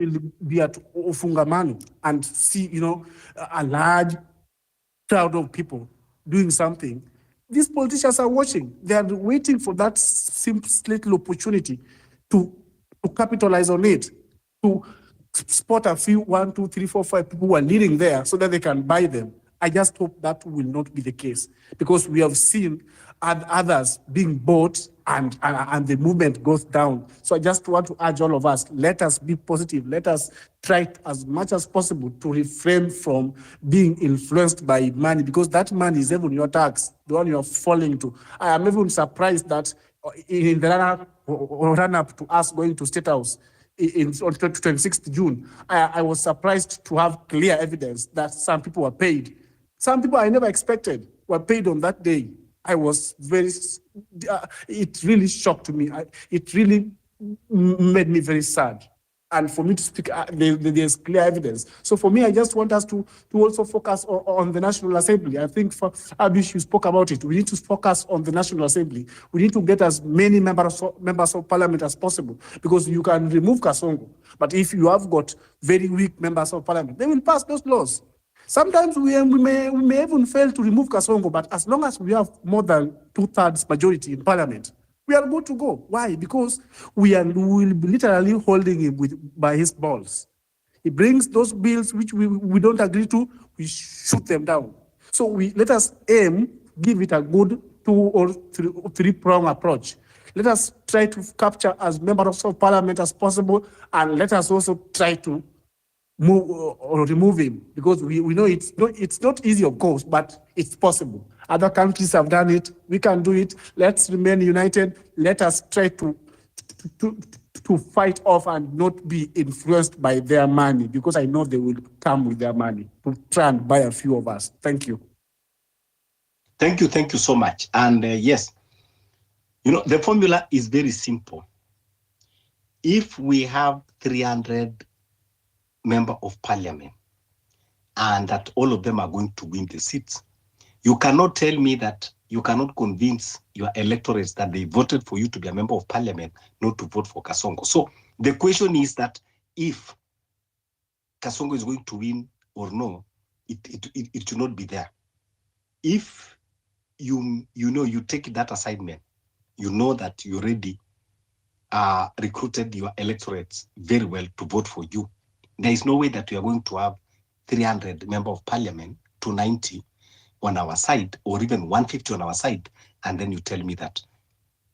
will be at Ufungamano and see, a large crowd of people doing something, these politicians are watching. They are waiting for that simple little opportunity to capitalize on it, to spot a few, 1, 2, 3, 4, 5 people who are leading there so that they can buy them. I just hope that will not be the case, because we have seen others being bought and the movement goes down. So I just want to urge all of us, let us be positive. Let us try as much as possible to refrain from being influenced by money, because that money is even your tax, the one you're falling to. I am even surprised that in the run-up to us going to State House, on 26th June, I was surprised to have clear evidence that some people were paid. Some people I never expected were paid on that day. I was it really shocked me. It really made me very sad. And for me to speak, there's clear evidence. So for me, I just want us to also focus on the National Assembly. I think for Abish, you spoke about it. We need to focus on the National Assembly. We need to get as many members of parliament as possible, because you can remove Kasongo. But if you have got very weak members of parliament, they will pass those laws. Sometimes we may even fail to remove Kasongo, but as long as we have more than 2/3 majority in parliament, we are good to go. Why? Because we will be literally holding him by his balls. He brings those bills which we don't agree to, we shoot them down. So let us give it a good 2 or 3-prong approach. Let us try to capture as members of parliament as possible, and let us also try to move or remove him, because we know it's not easy, of course, but it's possible. Other countries have done it. We can do it. Let's remain united. Let us try to fight off and not be influenced by their money, because I know they will come with their money to try and buy a few of us. Thank you. Thank you so much. And yes, the formula is very simple. If we have 300 member of parliament and that all of them are going to win the seats, you cannot tell me that you cannot convince your electorates that they voted for you to be a member of parliament not to vote for Kasongo. So the question is that if Kasongo is going to win or no, it should not be there. If you take that assignment, you know that you already recruited your electorates very well to vote for you. There is no way that we are going to have 300 member of parliament, 290 on our side, or even 150 on our side, and then you tell me that,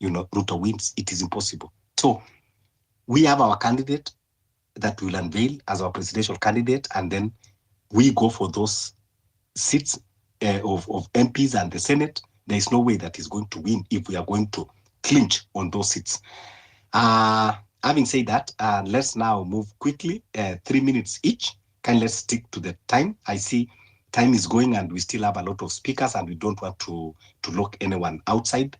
Ruto wins. It is impossible. So we have our candidate that we'll unveil as our presidential candidate, and then we go for those seats of MPs and the Senate. There is no way that he's going to win if we are going to clinch on those seats. Having said that, let's now move quickly, 3 minutes each. Let's stick to the time. I see time is going and we still have a lot of speakers, and we don't want to lock anyone outside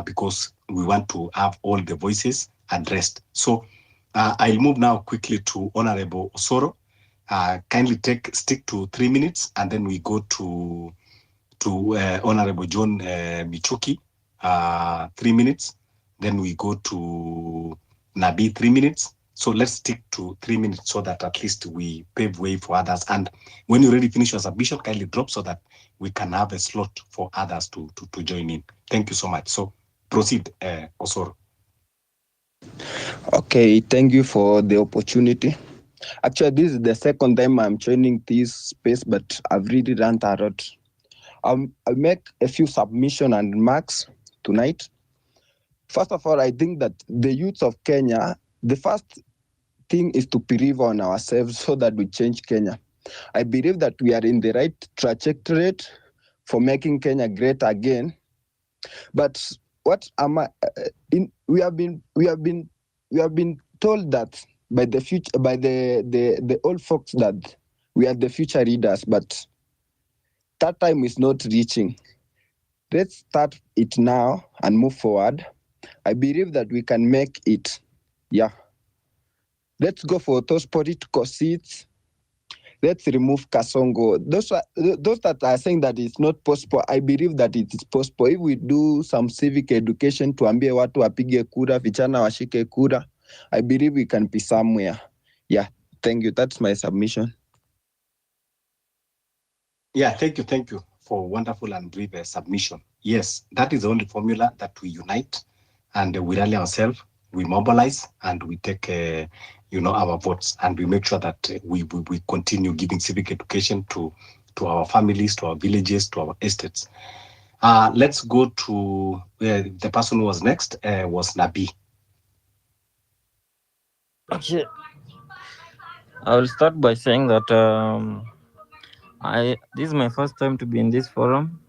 because we want to have all the voices addressed. So I'll move now quickly to Honorable Osoro. Kindly stick to 3 minutes, and then we go to Honorable John Michuki, 3 minutes. Then we go to Nabi, 3 minutes. So let's stick to 3 minutes so that at least we pave way for others. And when you already finish your submission, kindly drop so that we can have a slot for others to join in. Thank you so much. So proceed, Osoro. Okay, thank you for the opportunity. Actually, this is the second time I'm joining this space, but I've really learned a lot. I'll make a few submission and remarks tonight. First of all, I think that the youth of Kenya, the first thing is to believe on ourselves so that we change Kenya. I believe that we are in the right trajectory for making Kenya great again. But what am I? We have been told that by the future, by the old folks, that we are the future leaders, but that time is not reaching. Let's start it now and move forward. I believe that we can make it. Yeah. Let's go for those political seats. Let's remove Kasongo. Those that are saying that it's not possible, I believe that it is possible. If we do some civic education, tuambie watu wapige kura, vijana washike kura, I believe we can be somewhere. Yeah, thank you. That's my submission. Yeah, thank you for wonderful and brief submission. Yes, that is the only formula that we unite and we rally ourselves, we mobilize, and we take, our votes, and we make sure that we continue giving civic education to our families, to our villages, to our estates. Let's go to the person who was next was Nabi. Okay, I will start by saying that I this is my first time to be in this forum.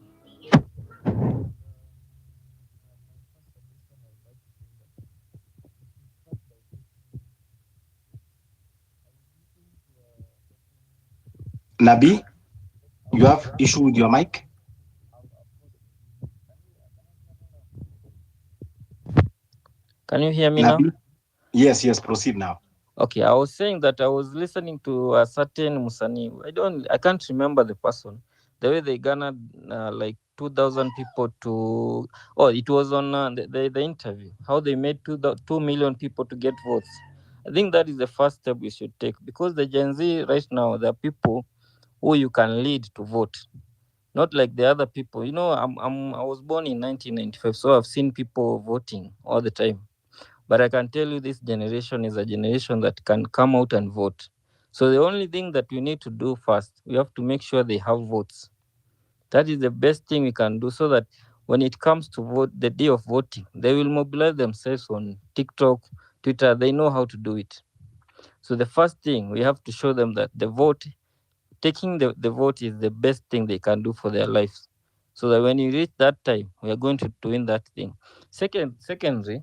Nabi, you have issue with your mic? Can you hear me now? Nabi? Yes, proceed now. Okay, I was saying that I was listening to a certain Musani. I can't remember the person. The way they garnered like 2,000 people to. Oh, it was on the interview. How they made 2 million people to get votes. I think that is the first step we should take, because the Gen Z right now, there are people who you can lead to vote, not like the other people. I was born in 1995, so I've seen people voting all the time. But I can tell you, this generation is a generation that can come out and vote. So the only thing that we need to do first, we have to make sure they have votes. That is the best thing we can do, so that when it comes to vote, the day of voting, they will mobilize themselves on TikTok, Twitter. They know how to do it. So the first thing, we have to show them that taking the vote is the best thing they can do for their lives. So that when you reach that time, we are going to win that thing. Secondly,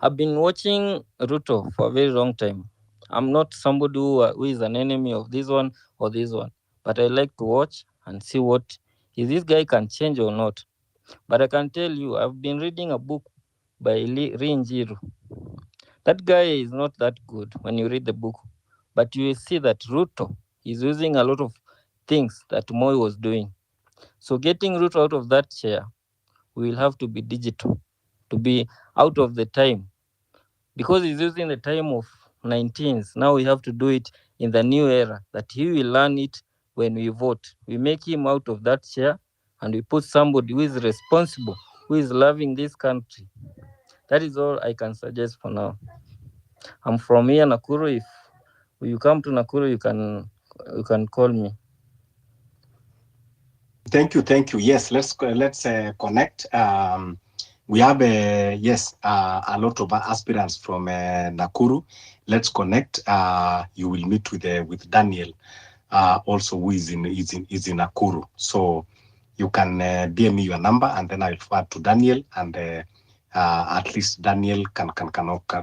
I've been watching Ruto for a very long time. I'm not somebody who is an enemy of this one or this one, but I like to watch and see what if this guy can change or not. But I can tell you, I've been reading a book by Rinjiru. That guy is not that good when you read the book, but you will see that Ruto is using a lot of things that Moi was doing. So getting Ruto out of that chair, we will have to be digital, to be out of the time, because he's using the time of 19s. Now we have to do it in the new era, that he will learn it when we vote. We make him out of that chair and we put somebody who is responsible, who is loving this country. That is all I can suggest for now. I'm from here, Nakuru. If you come to Nakuru, you can call me. Thank you. Yes, let's connect. We have a lot of aspirants from Nakuru. Let's connect. You will meet with Daniel, also who is in Nakuru. So you can DM me your number, and then I'll forward to Daniel, and at least Daniel can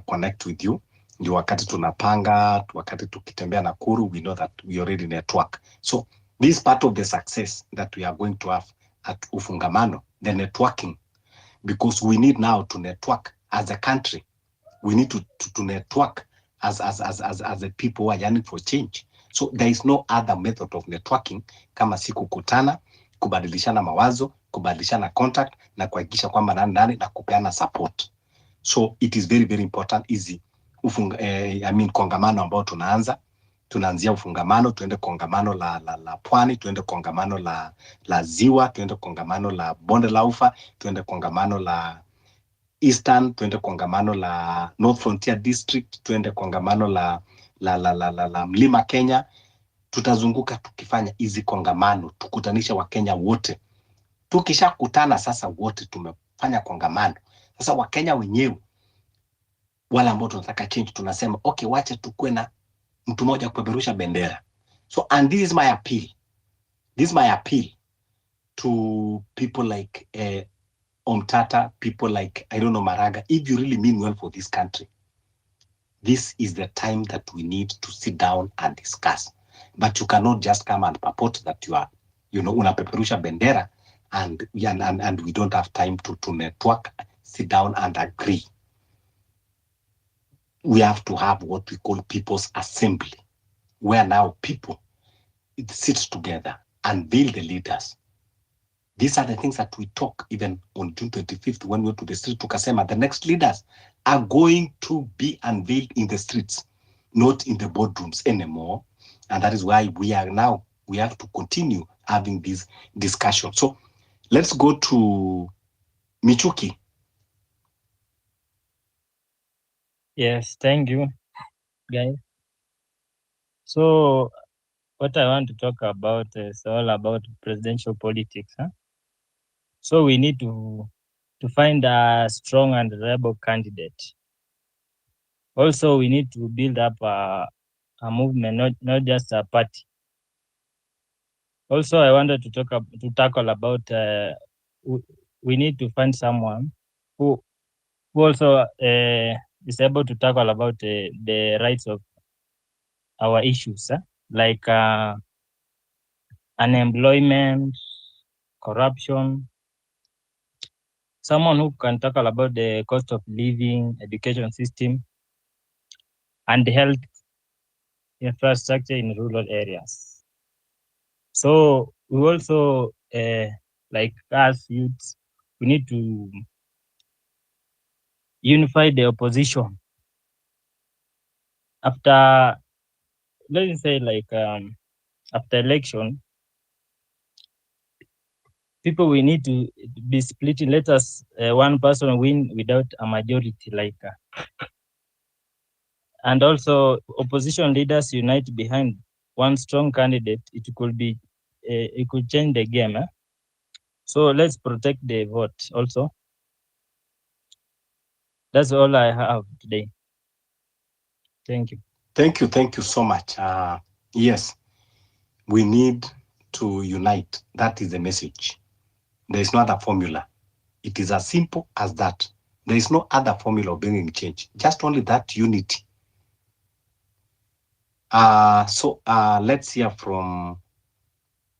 connect with you. Ndio wakati tunapanga, wakati tukitembea Nakuru, we know that we already network. So this is part of the success that we are going to have at Ufungamano, the networking, because we need now to network as a country. We need to network as a people who are yearning for change. So there is no other method of networking kama si kukutana, kubadilishana mawazo, kubadilishana contact na kuhakikisha kwamba nani na kupeana support. So it is very very important easy kongamano ambao tunaanzia ufungamano, tuende kongamano la pwani, tuende kongamano la ziwa, tuende kongamano la bonde la ufa, tuende kongamano la Eastern, tuende kongamano la North Frontier District, tuende kongamano la Mlima Kenya. Tutazunguka tukifanya hizi kongamano, tukutanisha Wakenya wote. Tukishakutana sasa wote tumefanya kongamano. Sasa Wakenya wenyewe wale ambao tunataka change, tunasema okay, wacha tukue na mtu mmoja kupeperusha bendera. So and this is my appeal. This is my appeal to people like Omtata, people like, I don't know, Maraga. If you really mean well for this country, this is the time that we need to sit down and discuss. But you cannot just come and purport that you are, unapeperusha bendera, and we don't have time to network, sit down and agree. We have to have what we call people's assembly, where now people sit together and build the leaders. These are the things that we talk even on June 25th when we went to the street to Kasema. The next leaders are going to be unveiled in the streets. not in the boardrooms anymore. And that is why we have to continue having this discussion. So let's go to Michuki. Yes, thank you, guys. So, what I want to talk about is all about presidential politics. So, we need to find a strong and reliable candidate. Also, we need to build up a movement, not just a party. Also, I wanted to tackle about we need to find someone who also is able to tackle about the rights of our issues, like unemployment, corruption. Someone who can tackle about the cost of living, education system, and health infrastructure in rural areas. So we also, like us youths, we need to unify the opposition. After, let's say, like after election, people we need to be splitting. Let us one person win without a majority, like. And also, opposition leaders unite behind one strong candidate. It could change the game. So let's protect the vote also. That's all I have today. Thank you. Thank you so much. Yes, we need to unite. That is the message. There is no other formula. It is as simple as that. There is no other formula of bringing change, just only that unity. So let's hear from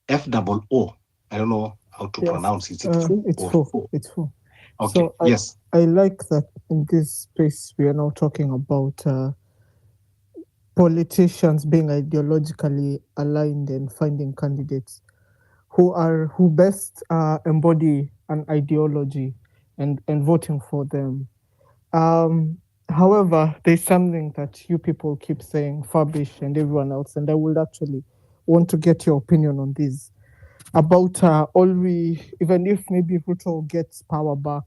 FOO. I don't know how to pronounce it. Is it It's full. It's full. Okay. So Yes. I like that in this space we are now talking about politicians being ideologically aligned and finding candidates who best embody an ideology and voting for them. However, there's something that you people keep saying, Fabish and everyone else, and I would actually want to get your opinion on this. About even if maybe Ruto gets power back,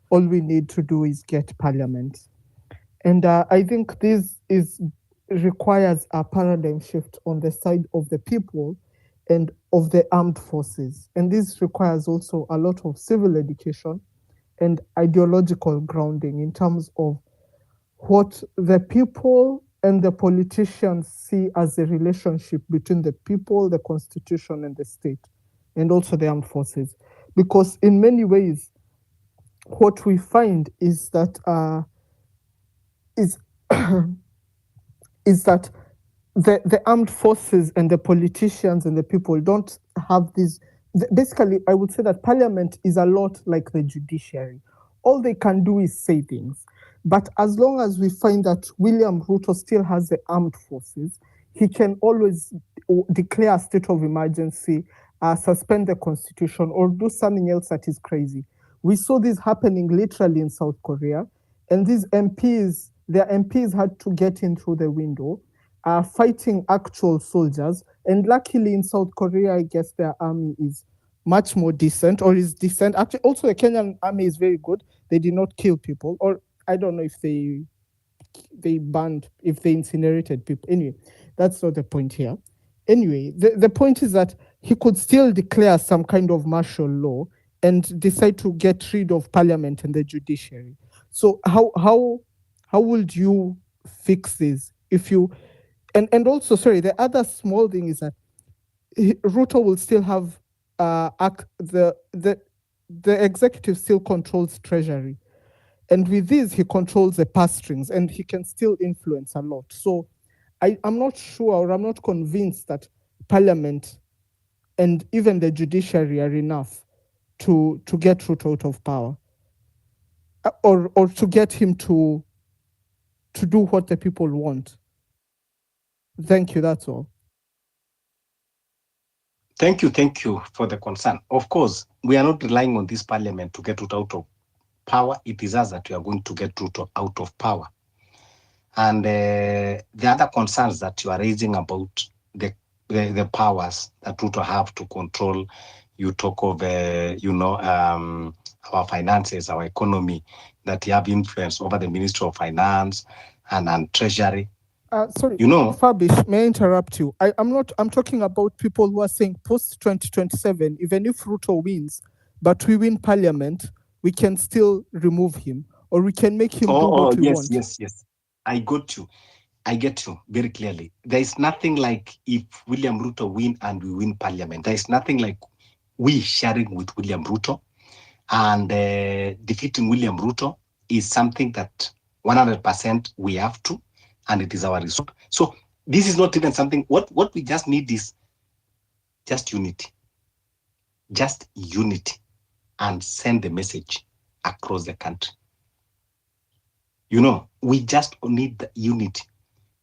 all we need to do is get parliament. And I think this requires a paradigm shift on the side of the people and of the armed forces. And this requires also a lot of civil education and ideological grounding in terms of what the people and the politicians see as the relationship between the people, the constitution, and the state, and also the armed forces. Because in many ways, what we find is that is that the armed forces and the politicians and the people don't have this. Basically, I would say that parliament is a lot like the judiciary. All they can do is say things. But as long as we find that William Ruto still has the armed forces, he can always declare a state of emergency, suspend the constitution, or do something else that is crazy. We saw this happening literally in South Korea, and these their MPs had to get in through the window, fighting actual soldiers. And luckily in South Korea, I guess their army is much more decent, or is decent. Actually, also the Kenyan army is very good. They did not kill people, or I don't know if they incinerated people. Anyway, that's not the point here. Anyway, the point is that he could still declare some kind of martial law and decide to get rid of parliament and the judiciary. So how would you fix this if you and also, sorry, the other small thing is that Ruto will still have the executive still controls treasury, and with this he controls the purse strings, and he can still influence a lot. So I'm not sure, or I'm not convinced that parliament and even the judiciary are enough to get Ruto out of power, or to get him to do what the people want. Thank you. That's all. Thank you for the concern. Of course, we are not relying on this parliament to get Ruto out of power. It is us that we are going to get Ruto out of power. And the other concerns that you are raising about the powers that Ruto have to control, you talk of, our finances, our economy, that you have influence over the Ministry of Finance and Treasury. Sorry, You know, Fabish, may I interrupt you? I'm talking about people who are saying post 2027, even if Ruto wins, but we win parliament, we can still remove him or we can make him do what we want. Yes. I get you very clearly. There is nothing like if William Ruto win and we win parliament. There is nothing like we sharing with William Ruto, and defeating William Ruto is something that 100% we have to, and it is our result. So this is not even something, what we just need is just unity, and send the message across the country. You know, we just need the unity.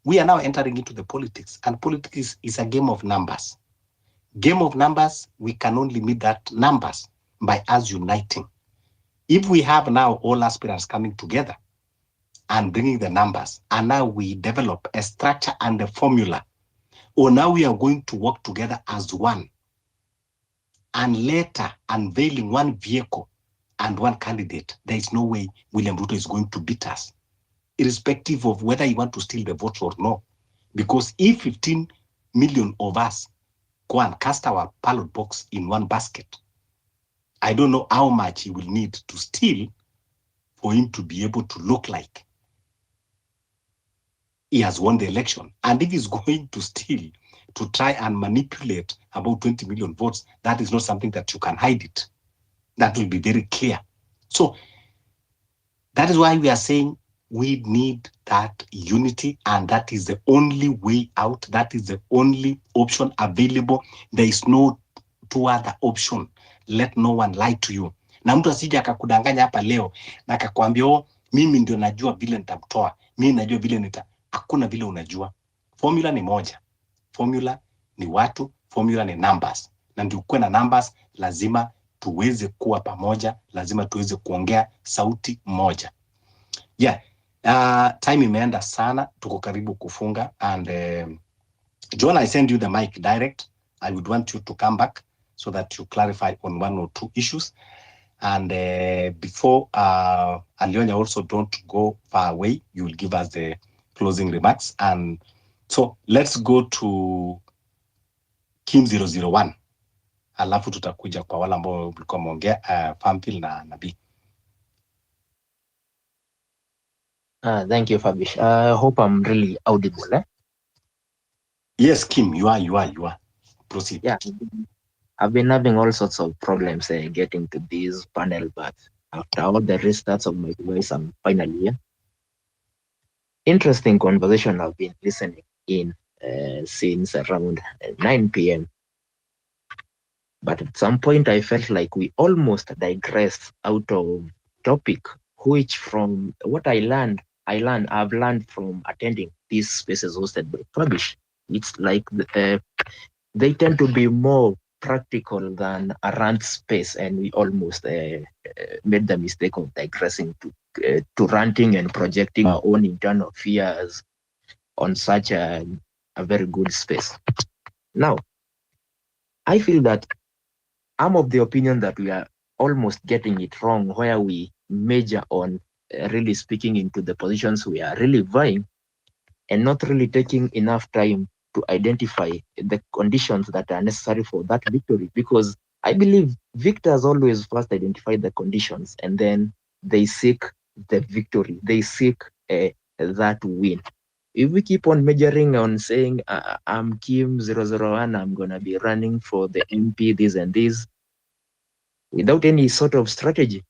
We are now entering into the politics, and politics is a game of numbers. Game of numbers, we can only meet that numbers by us uniting. If we have now all aspirants coming together and bringing the numbers, and now we develop a structure and a formula, or now we are going to work together as one, and later unveiling one vehicle and one candidate, there is no way William Ruto is going to beat us, irrespective of whether you want to steal the votes or no. Because if 15 million of us go and cast our ballot box in one basket, I don't know how much he will need to steal for him to be able to look like he has won the election. And if he's going to steal to try and manipulate about 20 million votes, that is not something that you can hide it. That will be very clear. So that is why we are saying we need that unity, and that is the only way out. That is the only option available. There is no two other option. Let no one lie to you. Na mtu asije akakudanganya hapa leo na akakwambia oh, mimi ndio najua vile nitamtoa, mimi najua vile hakuna vile unajua. Formula ni moja. Formula ni watu, formula ni numbers. Na ndio kuwe na numbers, lazima tuweze kuwa pamoja, lazima tuweze kuongea sauti moja. Yeah. Time imeenda sana, tuko karibu kufunga, and John, I send you the mic direct. I would want you to come back so that you clarify on one or two issues. And before Alionya also don't go far away, you will give us the closing remarks. And so let's go to Kim 001. Alafu tutakuja kwa wale ambao mlikuwa mmeongea Pamphil na Nabii. Thank you, Fabish. I hope I'm really audible. Yes, Kim, you are. Proceed. Yeah, I've been having all sorts of problems getting to this panel, but after all the restarts of my device, I'm finally here. Interesting conversation I've been listening in since around 9 p.m. But at some point, I felt like we almost digressed out of topic, which from what I've learned from attending these spaces hosted by Fabish. It's like they tend to be more practical than a rant space, and we almost made the mistake of digressing to ranting and projecting our own internal fears on such a very good space. Now, I feel that I'm of the opinion that we are almost getting it wrong, where we major on really speaking into the positions we are really vying and not really taking enough time to identify the conditions that are necessary for that victory. Because I believe victors always first identify the conditions and then they seek the victory. They seek that win. If we keep on measuring on saying, I'm Kim 001, I'm going to be running for the MP, this and this, without any sort of strategy,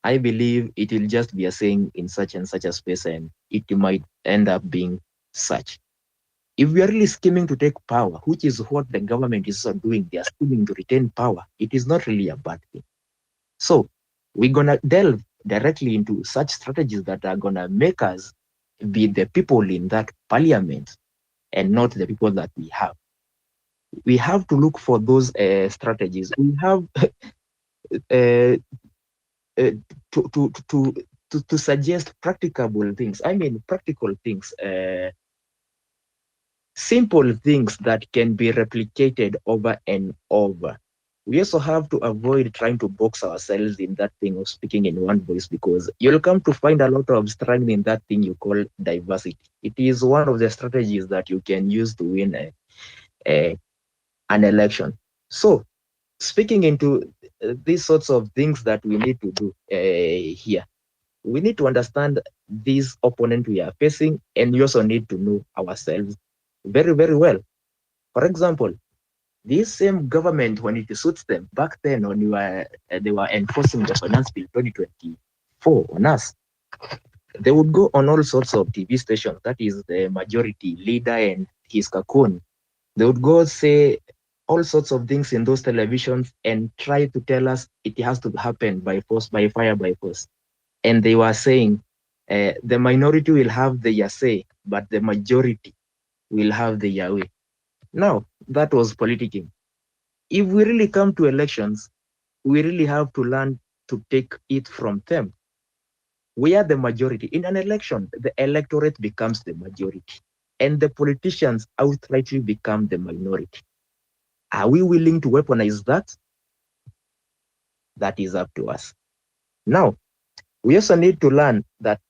I believe it will just be a saying in such and such a space, and it might end up being such. If we are really scheming to take power, which is what the government is doing, they are scheming to retain power, it is not really a bad thing. So we're going to delve directly into such strategies that are going to make us be the people in that parliament and not the people that we have. We have to look for those strategies. We have to to suggest practicable things. I mean, practical things, simple things that can be replicated over and over. We also have to avoid trying to box ourselves in that thing of speaking in one voice, because you'll come to find a lot of strength in that thing you call diversity. It is one of the strategies that you can use to win an election. So, speaking into these sorts of things that we need to do here, we need to understand this opponent we are facing, and we also need to know ourselves very, very well. For example, this same government, when it suits them, back then when they were enforcing the Finance Bill 2024 on us, they would go on all sorts of TV stations, that is the majority leader and his cocoon. They would go say all sorts of things in those televisions and try to tell us it has to happen by force, by fire, by force. And they were saying the minority will have the say, but the majority will have the Yahweh. Now, that was politicking. If we really come to elections, we really have to learn to take it from them. We are the majority. In an election, the electorate becomes the majority, and the politicians outrightly become the minority. Are we willing to weaponize that? That is up to us. Now, we also need to learn that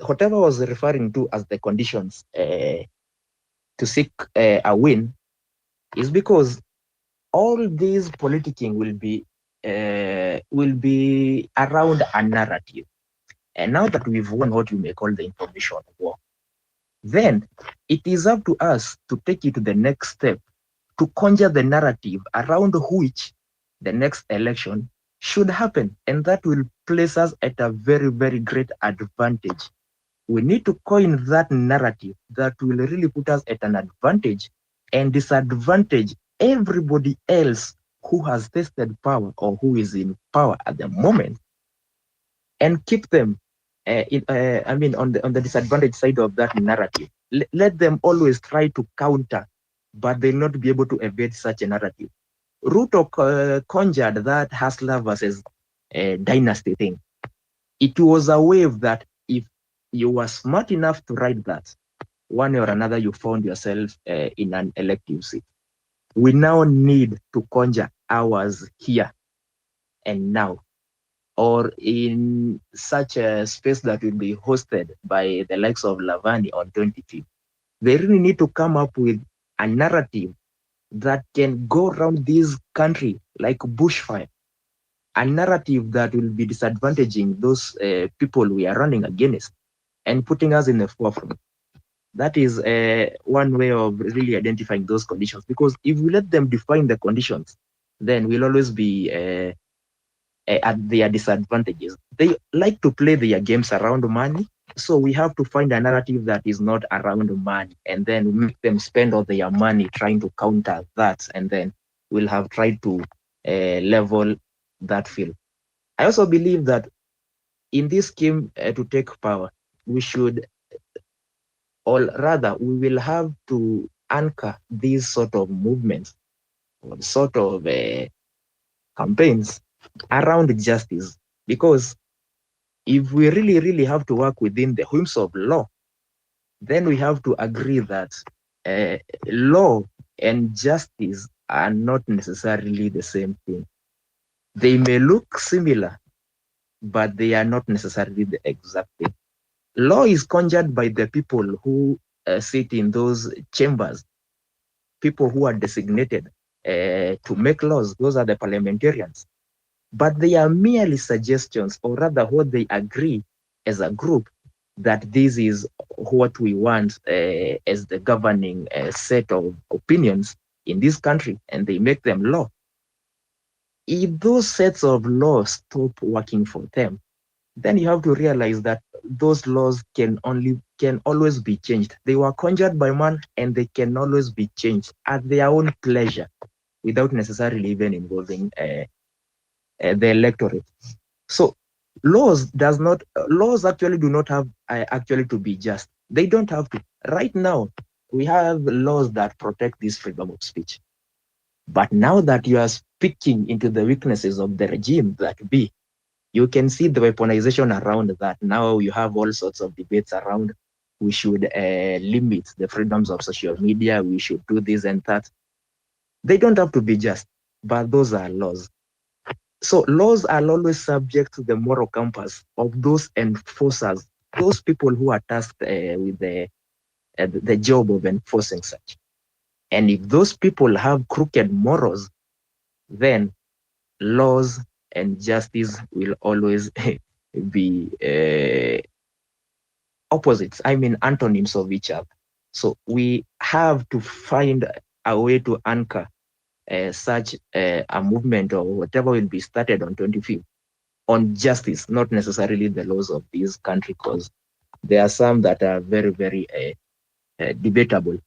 whatever I was referring to as the conditions to seek a win is because all these politicking will be around a narrative. And now that we've won what you may call the information war, then it is up to us to take it to the next step, to conjure the narrative around which the next election should happen. And that will place us at a very, very great advantage. We need to coin that narrative that will really put us at an advantage and disadvantage everybody else who has tasted power or who is in power at the moment, and keep them on the disadvantage side of that narrative. Let them always try to counter, but they'll not be able to evade such a narrative. Ruto conjured that hustler versus dynasty thing. It was a wave that if you were smart enough to write that, one way or another you found yourself in an elective seat. We now need to conjure ours here and now, or in such a space that will be hosted by the likes of Lavani on 25th. They really need to come up with a narrative that can go around this country like bushfire, a narrative that will be disadvantaging those people we are running against and putting us in the forefront. That is one way of really identifying those conditions, because if we let them define the conditions, then we'll always be at their disadvantages. They like to play their games around money, so we have to find a narrative that is not around money, and then make them spend all their money trying to counter that, and then we'll have tried to level that field. I also believe that in this scheme to take power, we should, or rather, we will have to anchor these sort of movements or sort of campaigns around justice, because if we really, really have to work within the whims of law, then we have to agree that law and justice are not necessarily the same thing. They may look similar, but they are not necessarily the exact thing. Law is conjured by the people who sit in those chambers, people who are designated to make laws. Those are the parliamentarians. But they are merely suggestions, or rather what they agree as a group, that this is what we want as the governing set of opinions in this country, and they make them law. If those sets of laws stop working for them, then you have to realize that those laws can always be changed. They were conjured by man, and they can always be changed at their own pleasure without necessarily even involving the electorate. So laws actually do not have actually to be just. They don't have to. Right now, we have laws that protect this freedom of speech. But now that you are speaking into the weaknesses of the regime that be, You can see the weaponization around that. Now you have all sorts of debates around we should limit the freedoms of social media, we should do this and that. They don't have to be just, but those are laws. So laws are always subject to the moral compass of those enforcers, those people who are tasked with the job of enforcing such. And if those people have crooked morals, then laws and justice will always be opposites, I mean antonyms of each other. So we have to find a way to anchor such a movement or whatever will be started on 25th on justice, not necessarily the laws of this country, because there are some that are very, very debatable.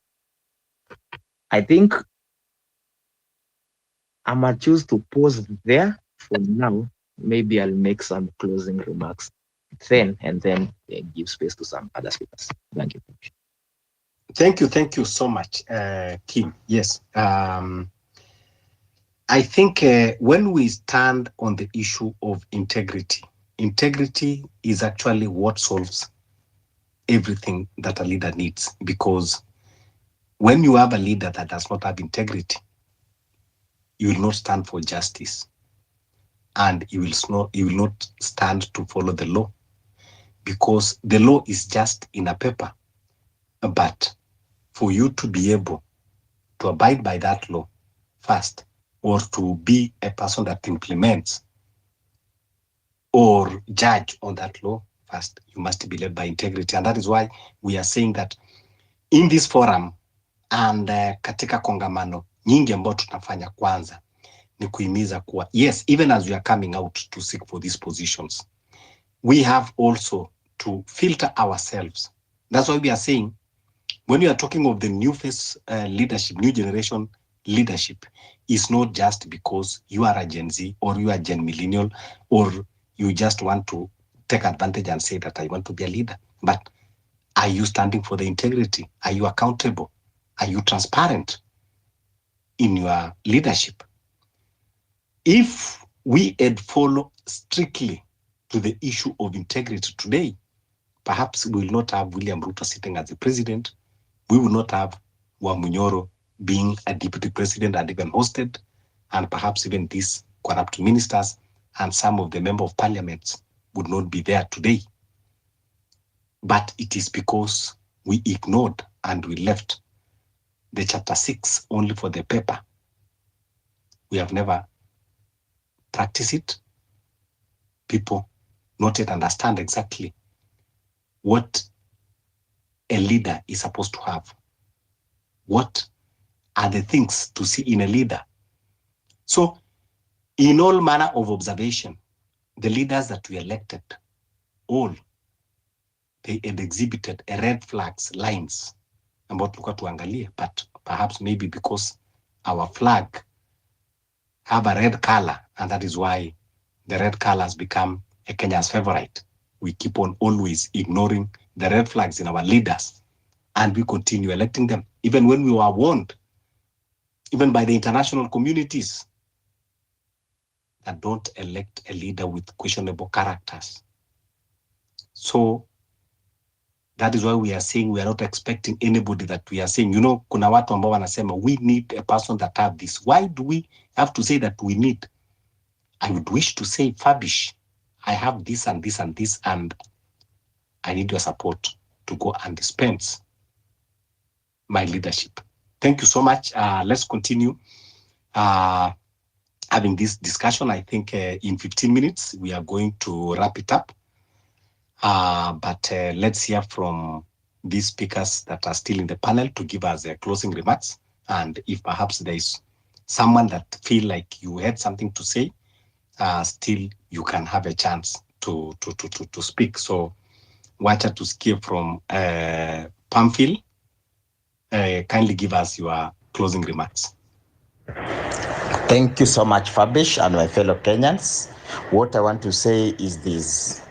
I think I might choose to pause there for now. Maybe I'll make some closing remarks then, and then give space to some other speakers. Thank you. Thank you so much, Kim. Yes. I think when we stand on the issue of integrity, integrity is actually what solves everything that a leader needs. Because when you have a leader that does not have integrity, you will not stand for justice, and you will not stand to follow the law, because the law is just in a paper. But for you to be able to abide by that law first, or to be a person that implements or judge on that law first, you must be led by integrity. And that is why we are saying that in this forum and katika kongamano nyingi ambao tunafanya, kwanza ni kuhimiza kuwa yes, even as we are coming out to seek for these positions, we have also to filter ourselves. That's why we are saying, when we are talking of the new face leadership, new generation leadership, is not just because you are a Gen Z or you are Gen Millennial, or you just want to take advantage and say that I want to be a leader. But are you standing for the integrity? Are you accountable? Are you transparent in your leadership? If we had followed strictly to the issue of integrity today, perhaps we will not have William Ruto sitting as the president. We will not have Wamunyoro being a deputy president and even hosted, and perhaps even these corrupt ministers and some of the member of parliaments would not be there today. But it is because we ignored and we left the chapter 6 only for the paper. We have never practiced it. People not yet understand exactly what a leader is supposed to have. What are the things to see in a leader? So, in all manner of observation, the leaders that we elected, all, they had exhibited a red flags, lines, about tulikuwa tuangalie, but perhaps maybe because our flag have a red color, and that is why the red color has become a Kenya's favorite. We keep on always ignoring the red flags in our leaders, and we continue electing them, even when we were warned, even by the international communities, that don't elect a leader with questionable characters. So that is why we are saying we are not expecting anybody that we are saying, kuna watu ambao wanasema we need a person that have this. Why do we have to say that we need? I would wish to say, Fabish, I have this and this and this, and I need your support to go and dispense my leadership. Thank you so much. Let's continue having this discussion. I think in 15 minutes, we are going to wrap it up. But let's hear from these speakers that are still in the panel to give us their closing remarks. And if perhaps there is someone that feel like you had something to say, still you can have a chance to speak. So wacha tusikie from Pamphil. Kindly give us your closing remarks. Thank you so much, Fabish, and my fellow Kenyans. What I want to say is this.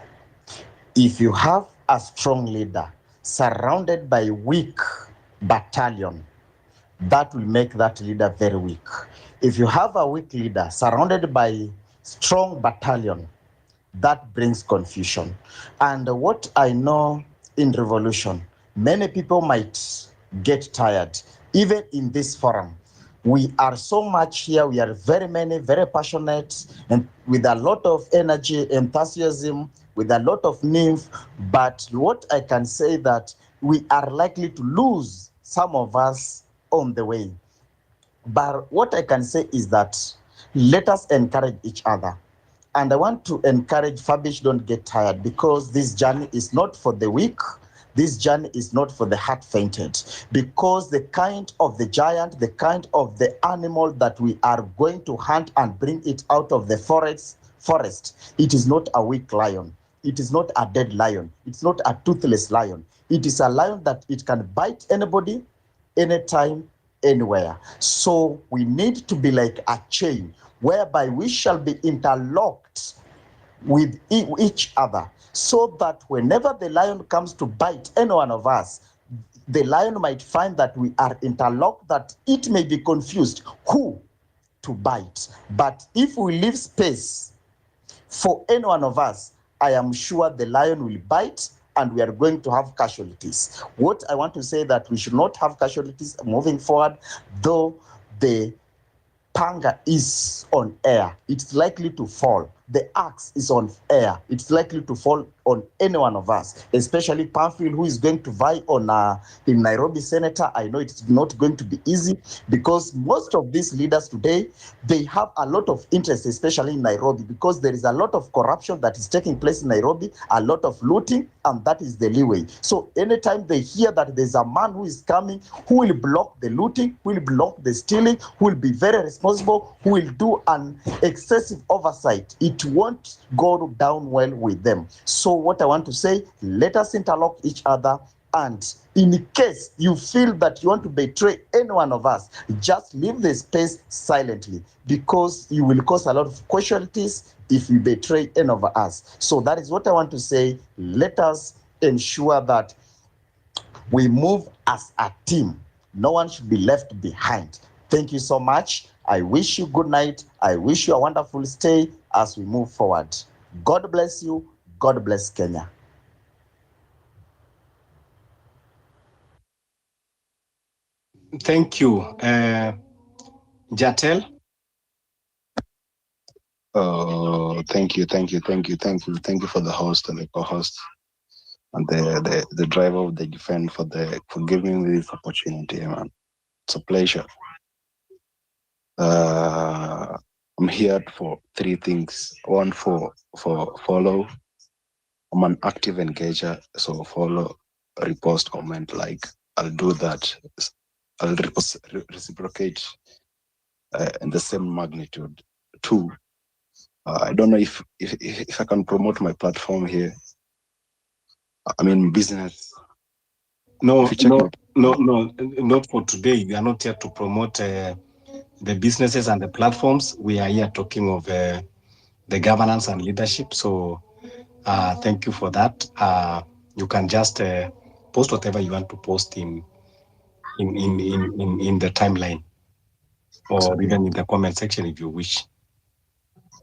If you have a strong leader surrounded by weak battalion, that will make that leader very weak. If you have a weak leader surrounded by strong battalion, that brings confusion. And what I know in revolution, many people might get tired, even in this forum. We are so much here, we are very many, very passionate, and with a lot of energy, enthusiasm, with a lot of nymph. But what I can say that we are likely to lose some of us on the way. But what I can say is that let us encourage each other. And I want to encourage Fabish, don't get tired, because this journey is not for the weak. This journey is not for the heart fainted, because the kind of the giant, the kind of the animal that we are going to hunt and bring it out of the forest, it is not a weak lion. It is not a dead lion. It's not a toothless lion. It is a lion that it can bite anybody, anytime, anywhere. So we need to be like a chain whereby we shall be interlocked with each other, so that whenever the lion comes to bite any one of us, the lion might find that we are interlocked, that it may be confused who to bite. But if we leave space for any one of us, I am sure the lion will bite and we are going to have casualties. What I want to say that we should not have casualties moving forward, though the panga is on air, it's likely to fall. The axe is on air, it's likely to fall on any one of us, especially Pamphil, who is going to vie on in Nairobi Senator. I know it's not going to be easy, because most of these leaders today, they have a lot of interest, especially in Nairobi, because there is a lot of corruption that is taking place in Nairobi, a lot of looting, and that is the leeway. So anytime they hear that there's a man who is coming, who will block the looting, who will block the stealing, who will be very responsible, who will do an excessive oversight, it won't go down well with them. So what I want to say, let us interlock each other. And in case you feel that you want to betray any one of us, just leave the space silently, because you will cause a lot of casualties if you betray any of us. So that is what I want to say. Let us ensure that we move as a team. No one should be left behind. Thank you so much. I wish you good night. I wish you a wonderful stay as we move forward. God bless you. God bless Kenya. Thank you. Jatel? Thank you for the host and the co-host and the driver of the defense for giving me this opportunity, man. It's a pleasure. I'm here for three things. One, for follow. I'm an active engager, so follow, repost, comment, like. I'll do that. I'll reciprocate in the same magnitude. Two, I don't know if I can promote my platform here. I mean, business. No, not for today. We are not here to promote the businesses and the platforms. We are here talking of the governance and leadership. So thank you for that. You can just post whatever you want to post in the timeline, or okay, even in the comment section if you wish.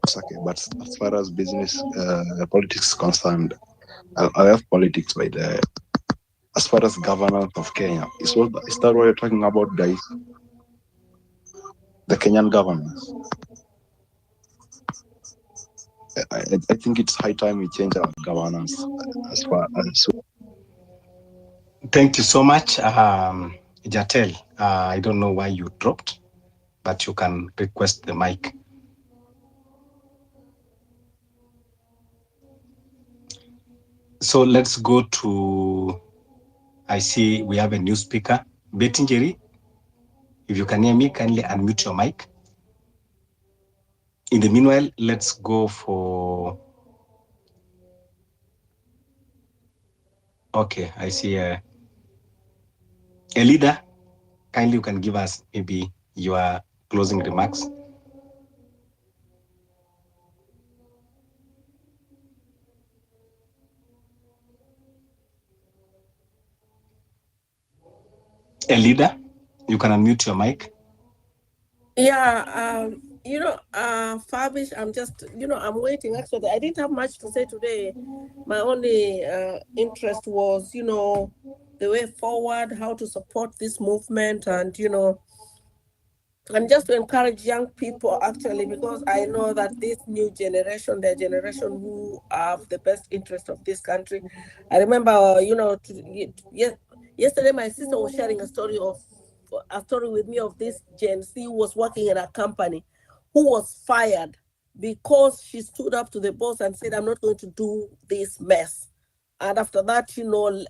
it's okay. But as far as business politics is concerned, I have politics by the. As far as governance of Kenya, is that what you're talking about, guys? The Kenyan governance. I think it's high time we change our governance as far as. Thank you so much, Jatel. I don't know why you dropped, but you can request the mic. So let's go to, I see we have a new speaker, Bettingeri. If you can hear me, kindly unmute your mic. In the meanwhile, let's go for, okay, I see a leader. Kindly you can give us maybe your closing remarks. A leader, you can unmute your mic. Yeah, Fabish, I'm waiting. Actually, I didn't have much to say today. My only interest was, the way forward, how to support this movement, and just to encourage young people actually, because I know that this new generation, their generation who have the best interest of this country. I remember, yesterday my sister was sharing a story with me of this Gen Z who was working in a company who was fired because she stood up to the boss and said, I'm not going to do this mess. And after that,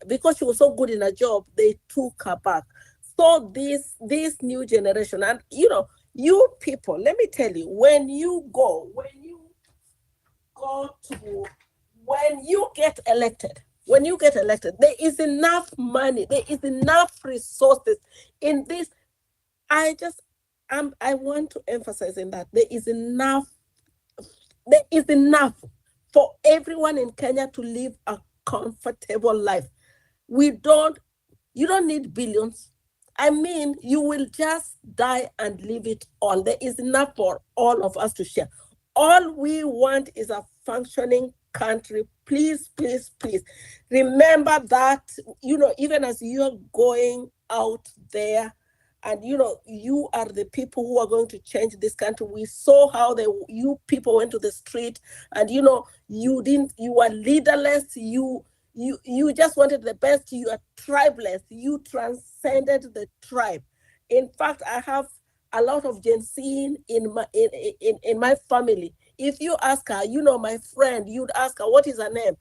because she was so good in her job, they took her back. So this new generation, and you people, let me tell you, when you go to when you get elected, there is enough money, there is enough resources in this. I want to emphasize in that there is enough for everyone in Kenya to live a comfortable life. You don't need billions. I mean, you will just die and leave it all. There is enough for all of us to share. All we want is a functioning country. Please, please, please remember that, even as you're going out there, and you are the people who are going to change this country. We saw how you people went to the street, and you were leaderless. You just wanted the best. You are tribeless. You transcended the tribe. In fact, I have a lot of Gen Z in my family. If you ask her, my friend, you'd ask her what is her name.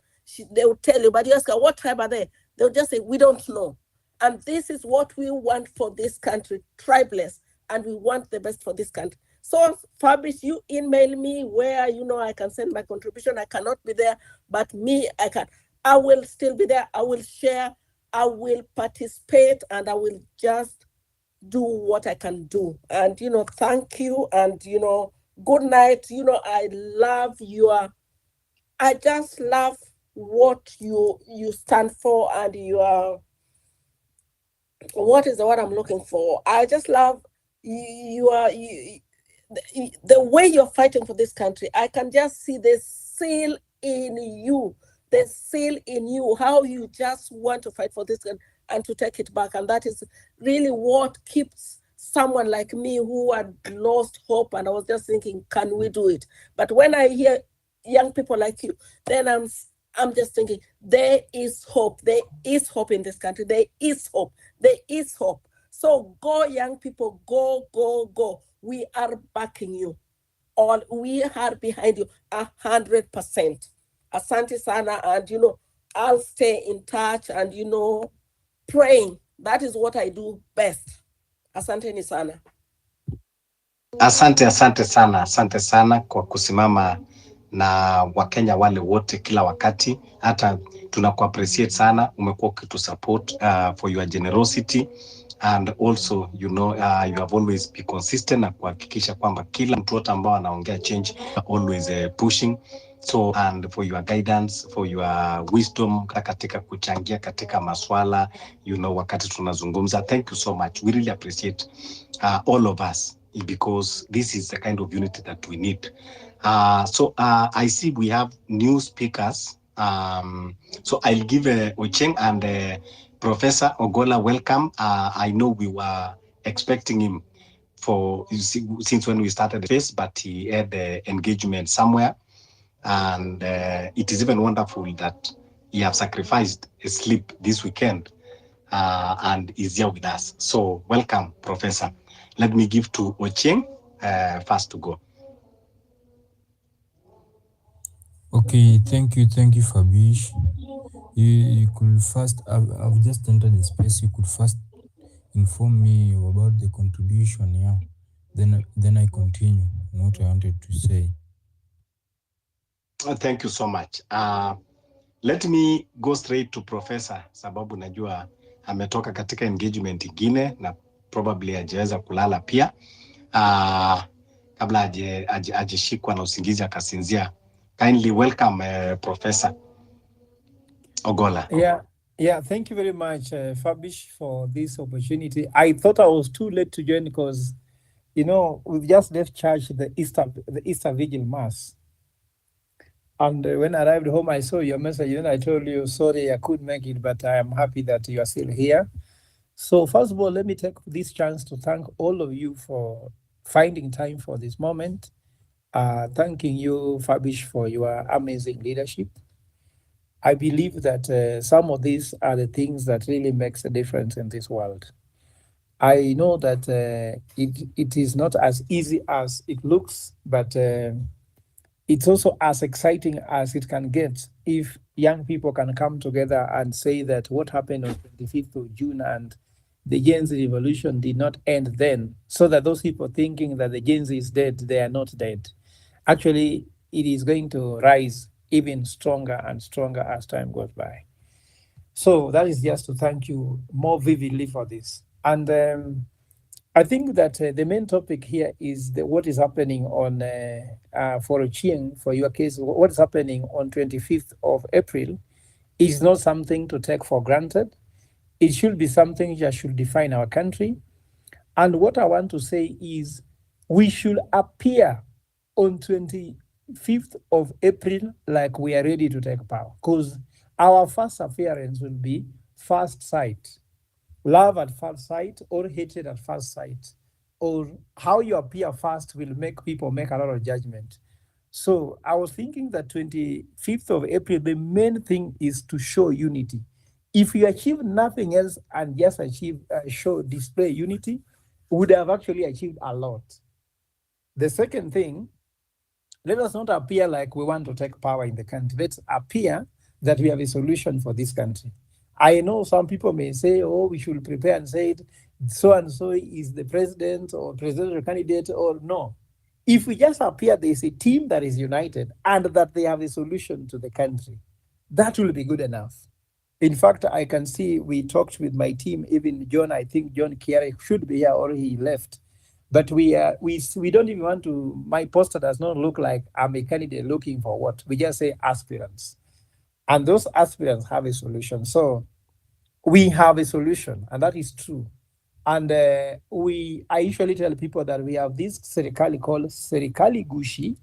They will tell you, but you ask her what tribe are they? They'll just say we don't know. And this is what we want for this country, tribeless, and we want the best for this country. So, Fabrice, you email me where I can send my contribution. I cannot be there, but me, I can. I will still be there. I will share. I will participate, and I will just do what I can do. And thank you, and good night. I just love what you stand for, and what is the word I'm looking for? I just love the way you're fighting for this country. I can just see the seal in you, how you just want to fight for this and to take it back. And that is really what keeps someone like me who had lost hope. And I was just thinking, can we do it? But when I hear young people like you, then I'm just thinking, there is hope. There is hope in this country. There is hope. There is hope. So go, young people, go, go, go. We are backing you. We are behind you 100%. Asante sana, and I'll stay in touch and praying. That is what I do best. Asante ni sana. Asante sana kwa kusimama na Wakenya wale wote kila wakati. Hata tunakuappreciate sana, umekuwa ukitusupport for your generosity, and also you have always been consistent na kuhakikisha kwamba kila mtu wote ambao anaongea change always pushing. So, and for your guidance, for your wisdom katika kuchangia katika maswala wakati tunazungumza. Thank you so much. We really appreciate all of us, because this is the kind of unity that we need. So I see we have new speakers. So I'll give Ocheng and Professor Ogola welcome. I know we were expecting him since when we started the space, but he had engagement somewhere. And it is even wonderful that he have sacrificed his sleep this weekend and is here with us. So welcome, Professor. Let me give to Ocheng first to go. Okay, thank you, Fabish. You could first, I've just entered the space. You could first inform me about the contribution, yeah. Then I continue on what I wanted to say. Thank you so much. Let me go straight to Professor, sababu najua ametoka katika engagement ingine na probably hajaweza kulala pia. Kabla ajishikwa na usingizi akasinzia. Kindly welcome Professor Ogola. Yeah, thank you very much, Fabish, for this opportunity. I thought I was too late to join because we've just left church, the Easter Vigil Mass. And when I arrived home, I saw your message, and I told you, sorry, I couldn't make it, but I am happy that you are still here. So first of all, let me take this chance to thank all of you for finding time for this moment. Thanking you, Fabish, for your amazing leadership. I believe that some of these are the things that really makes a difference in this world. I know that it is not as easy as it looks, but it's also as exciting as it can get if young people can come together and say that what happened on 25th of June and the Gen Z revolution did not end then, so that those people thinking that the Gen Z is dead, they are not dead. Actually, it is going to rise even stronger and stronger as time goes by. So that is just to thank you more vividly for this. And I think that the main topic here is what is happening on for Ochieng, for your case, what is happening on 25th of April is not something to take for granted. It should be something that should define our country. And what I want to say is we should appear on 25th of April like we are ready to take power, because our first appearance will be first sight. Love at first sight or hatred at first sight, or how you appear first will make people make a lot of judgment. So I was thinking that 25th of April, the main thing is to show unity. If you achieve nothing else and just display unity, would have actually achieved a lot. The second thing, let us not appear like we want to take power in the country. Let's appear that we have a solution for this country. I know some people may say, oh, we should prepare and say it, so and so is the president or presidential candidate, or no. If we just appear there's a team that is united and that they have a solution to the country, that will be good enough. In fact, I can see we talked with my team, even John, I think John Kiari should be here or he left. But we don't even want to, my poster does not look like I'm a candidate looking for what. We just say aspirants. And those aspirants have a solution. So we have a solution, and that is true. And I usually tell people that we have this serikali called Serikali Gushi,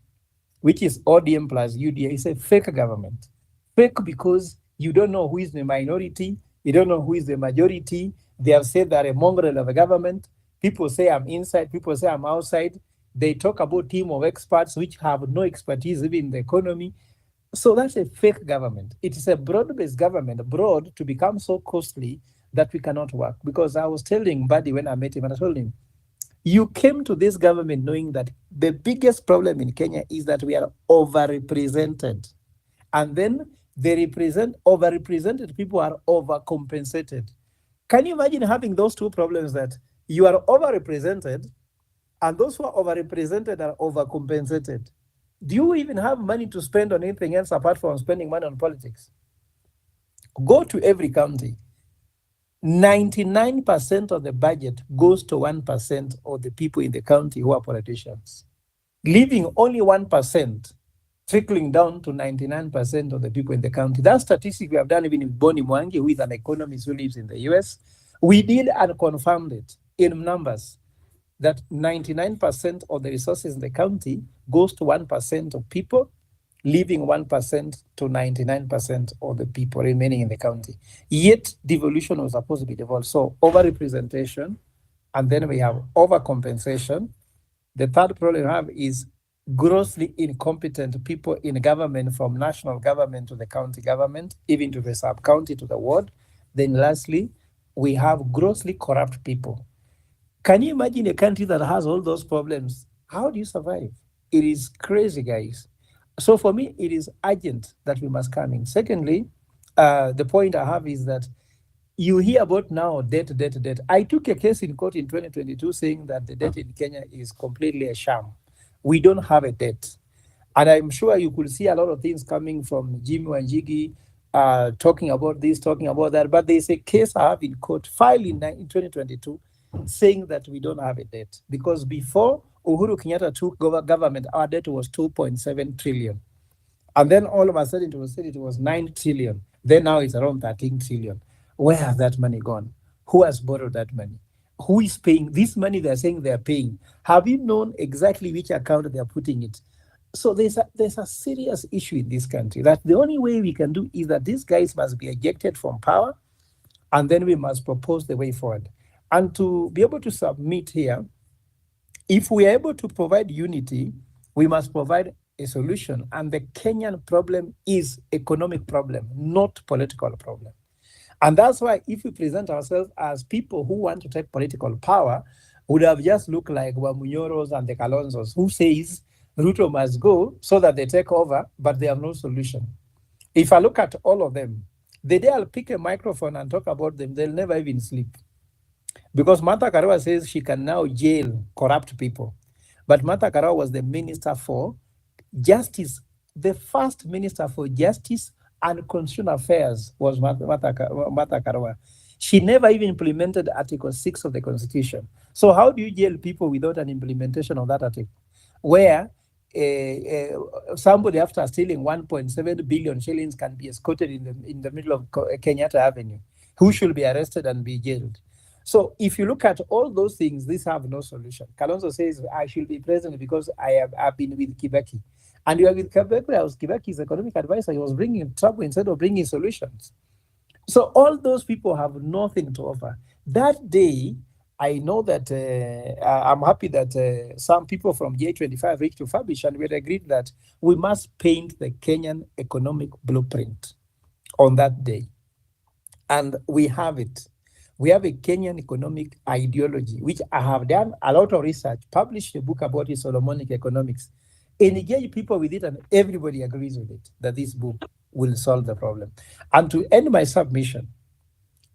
which is ODM plus UDA. It's a fake government. Fake because you don't know who is the minority, you don't know who is the majority. They have said they're a mongrel of a government. People say I'm inside, people say I'm outside. They talk about team of experts which have no expertise even in the economy. So that's a fake government. It is a broad-based government, broad to become so costly that we cannot work. Because I was telling Buddy when I met him, and I told him, you came to this government knowing that the biggest problem in Kenya is that we are overrepresented. And then the overrepresented people are overcompensated. Can you imagine having those two problems, that you are overrepresented and those who are overrepresented are overcompensated? Do you even have money to spend on anything else apart from spending money on politics? Go to every county. 99% of the budget goes to 1% of the people in the county who are politicians, leaving only 1% trickling down to 99% of the people in the county. That statistic we have done even with Bonnie Mwangi, who is an economist who lives in the US. We did and confirmed it in numbers that 99% of the resources in the county goes to 1% of people, leaving 1% to 99% of the people remaining in the county. Yet devolution was supposed to be devolved. So overrepresentation, and then we have overcompensation. The third problem we have is grossly incompetent people in government, from national government to the county government, even to the sub-county, to the ward. Then lastly, we have grossly corrupt people. Can you imagine a country that has all those problems? How do you survive? It is crazy, guys. So for me, it is urgent that we must come in. Secondly, the point I have is that you hear about now debt. I took a case in court in 2022 saying that the debt in Kenya is completely a sham. We don't have a debt. And I'm sure you could see a lot of things coming from Jimmy Wanjigi, talking about this, talking about that. But there's a case I have in court filed in 2022 saying that we don't have a debt. Because before Uhuru Kenyatta took government, our debt was 2.7 trillion. And then all of a sudden it was said it was 9 trillion. Then now it's around 13 trillion. Where has that money gone? Who has borrowed that money? Who is paying this money they're saying they're paying? Have you known exactly which account they're putting it? So there's a serious issue in this country that the only way we can do is that these guys must be ejected from power, and then we must propose the way forward. And to be able to submit here, if we are able to provide unity, we must provide a solution. And the Kenyan problem is economic problem, not political problem. And that's why if we present ourselves as people who want to take political power, would have just looked like Wamunyoros and the Kalonzos, who says Ruto must go so that they take over, but they have no solution. If I look at all of them, the day I'll pick a microphone and talk about them, they'll never even sleep. Because Martha Karua says she can now jail corrupt people. But Martha Karua was the minister for justice. The first minister for justice and constitutional affairs was Martha Karua. She never even implemented Article 6 of the Constitution. So how do you jail people without an implementation of that article? Where somebody after stealing 1.7 billion shillings can be escorted in the middle of Kenyatta Avenue, who should be arrested and be jailed. So if you look at all those things, these have no solution. Kalonzo says, I should be president because I've been with Kibaki. And you are with Kibaki, I was Kibaki's economic advisor. He was bringing trouble instead of bringing solutions. So all those people have nothing to offer. That day, I know that I'm happy that some people from J25 reached to Fabish, and we had agreed that we must paint the Kenyan economic blueprint on that day. And we have it. We have a Kenyan economic ideology, which I have done a lot of research, published a book about it, Solomonic Economics, engage people with it, and everybody agrees with it, that this book will solve the problem. And to end my submission,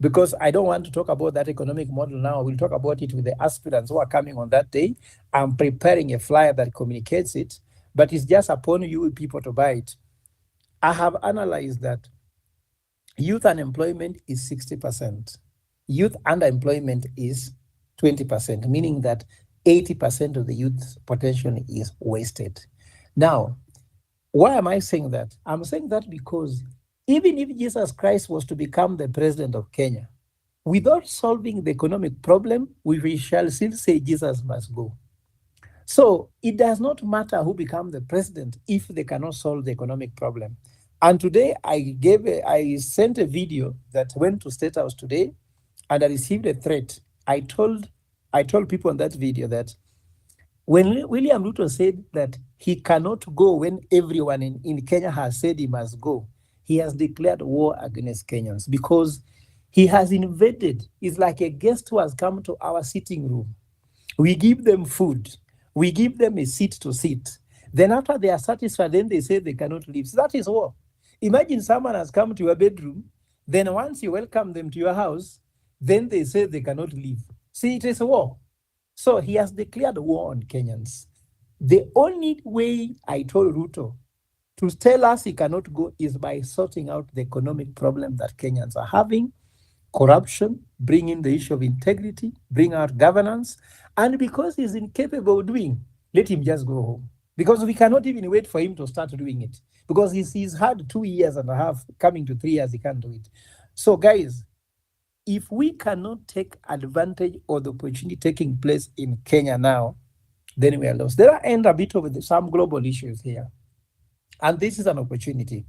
because I don't want to talk about that economic model now, we'll talk about it with the aspirants who are coming on that day. I'm preparing a flyer that communicates it, but it's just upon you people to buy it. I have analyzed that youth unemployment is 60%. Youth underemployment is 20%, meaning that 80% of the youth potential is wasted. Now, why am I saying that? I'm saying that because even if Jesus Christ was to become the president of Kenya, without solving the economic problem, we shall still say Jesus must go. So it does not matter who becomes the president if they cannot solve the economic problem. And today I sent a video that went to State House today, and I received a threat. I told people on that video that when William Ruto said that he cannot go when everyone in Kenya has said he must go, he has declared war against Kenyans because he has invaded. It's like a guest who has come to our sitting room. We give them food. We give them a seat to sit. Then after they are satisfied, then they say they cannot leave. So that is war. Imagine someone has come to your bedroom. Then once you welcome them to your house, then they say they cannot leave. See, it is a war. So he has declared war on Kenyans. The only way I told Ruto to tell us he cannot go is by sorting out the economic problem that Kenyans are having, corruption, bring in the issue of integrity, bring out governance, and because he's incapable of doing, let him just go home. Because we cannot even wait for him to start doing it. Because he's had 2 years and a half, coming to 3 years, he can't do it. So guys, if we cannot take advantage of the opportunity taking place in Kenya now, then we are lost. There are a bit of some global issues here. And this is an opportunity.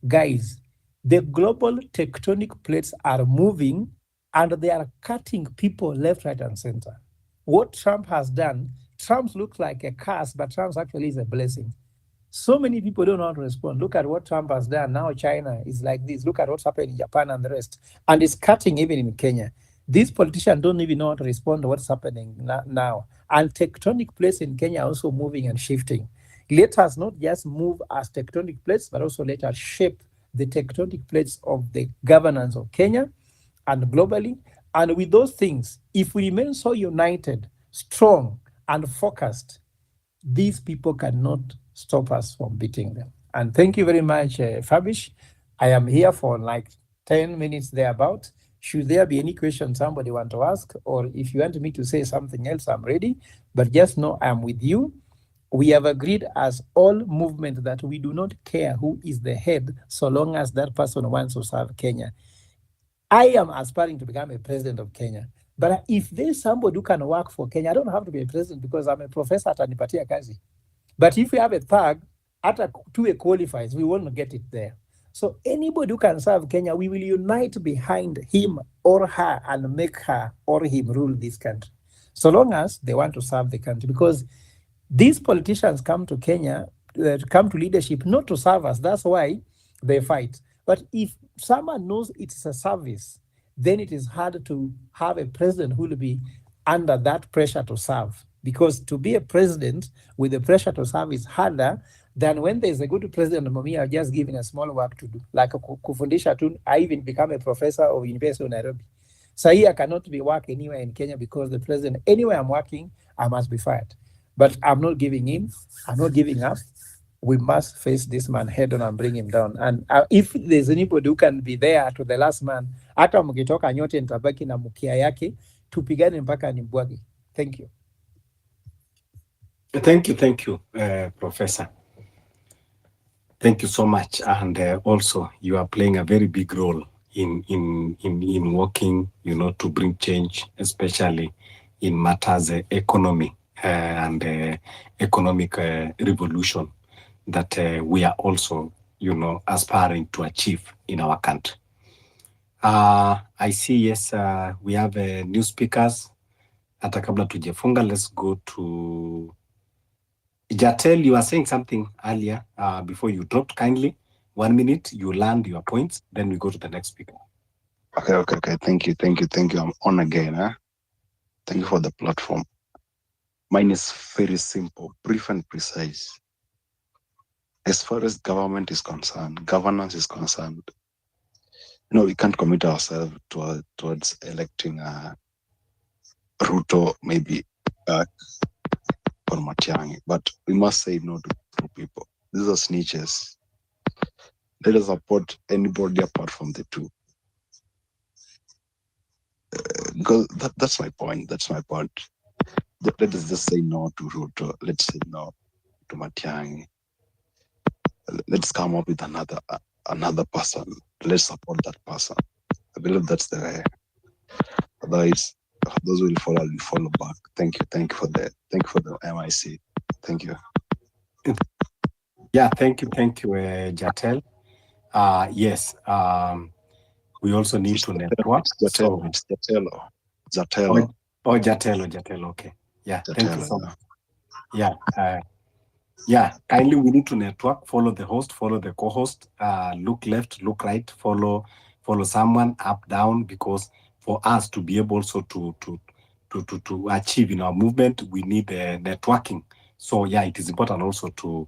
Guys, the global tectonic plates are moving and they are cutting people left, right, and center. What Trump has done, Trump looks like a curse, but Trump actually is a blessing. So many people don't know how to respond. Look at what Trump has done. Now China is like this. Look at what's happening in Japan and the rest. And it's cutting even in Kenya. These politicians don't even know how to respond to what's happening now. And tectonic plates in Kenya are also moving and shifting. Let us not just move as tectonic plates, but also let us shape the tectonic plates of the governance of Kenya and globally. And with those things, if we remain so united, strong, and focused, these people cannot stop us from beating them. And thank you very much, Fabish. I am here for like 10 minutes thereabout. Should there be any question somebody want to ask, or if you want me to say something else, I'm ready. But just know I'm with you. We have agreed as all movement that we do not care who is the head, so long as that person wants to serve Kenya. I am aspiring to become a president of Kenya. But if there's somebody who can work for Kenya, I don't have to be a president because I'm a professor at Anipatia Kazi. But if we have a thug, at a two qualifies, we won't get it there. So anybody who can serve Kenya, we will unite behind him or her and make her or him rule this country. So long as they want to serve the country, because these politicians come to Kenya, come to leadership not to serve us. That's why they fight. But if someone knows it's a service, then it is hard to have a president who will be under that pressure to serve. Because to be a president with the pressure to serve is harder than when there's a good president. Mommy, are just given a small work to do. Like kufundisha tu, I even become a professor of University of Nairobi. So here I cannot be work anywhere in Kenya because the president, anywhere I'm working, I must be fired. But I'm not giving in. I'm not giving up. We must face this man head on and bring him down. And if there's anybody who can be there to the last man, hata mkitoka nyote nitabaki na mkia yake, tupigane mpaka nimbwage. Thank you. Thank you, Professor. Thank you so much. And also, you are playing a very big role in working, to bring change, especially in matters economy and economic revolution that we are also, aspiring to achieve in our country. I see, yes, we have new speakers. Hata kabla tujefunga, let's go to Jatel. You are saying something earlier before you dropped. Kindly, 1 minute, you land your points, then we go to the next speaker. Okay. Thank you. I'm on again. Thank you for the platform. Mine is very simple, brief and precise. As far as government is concerned, governance is concerned, we can't commit ourselves towards electing Ruto, maybe or Matiangi, but we must say no to people. These are snitches. Let us support anybody apart from the two. Because that's my point. Let us just say no to Ruto. Let's say no to Matiangi. Let's come up with another person. Let's support that person. I believe that's the way. Otherwise, those will follow back. Thank you for the MIC. Thank you. Yeah, thank you, Jatel. Yes, we also need to network. It's Jatelo. Oh, Jatelo. Okay. Yeah, Jatelo, thank you so much. Yeah, kindly, we need to network. Follow the host, follow the co-host. Look left, look right. Follow someone up, down, because for us to be able also to achieve in our movement, we need networking. So yeah, it is important also to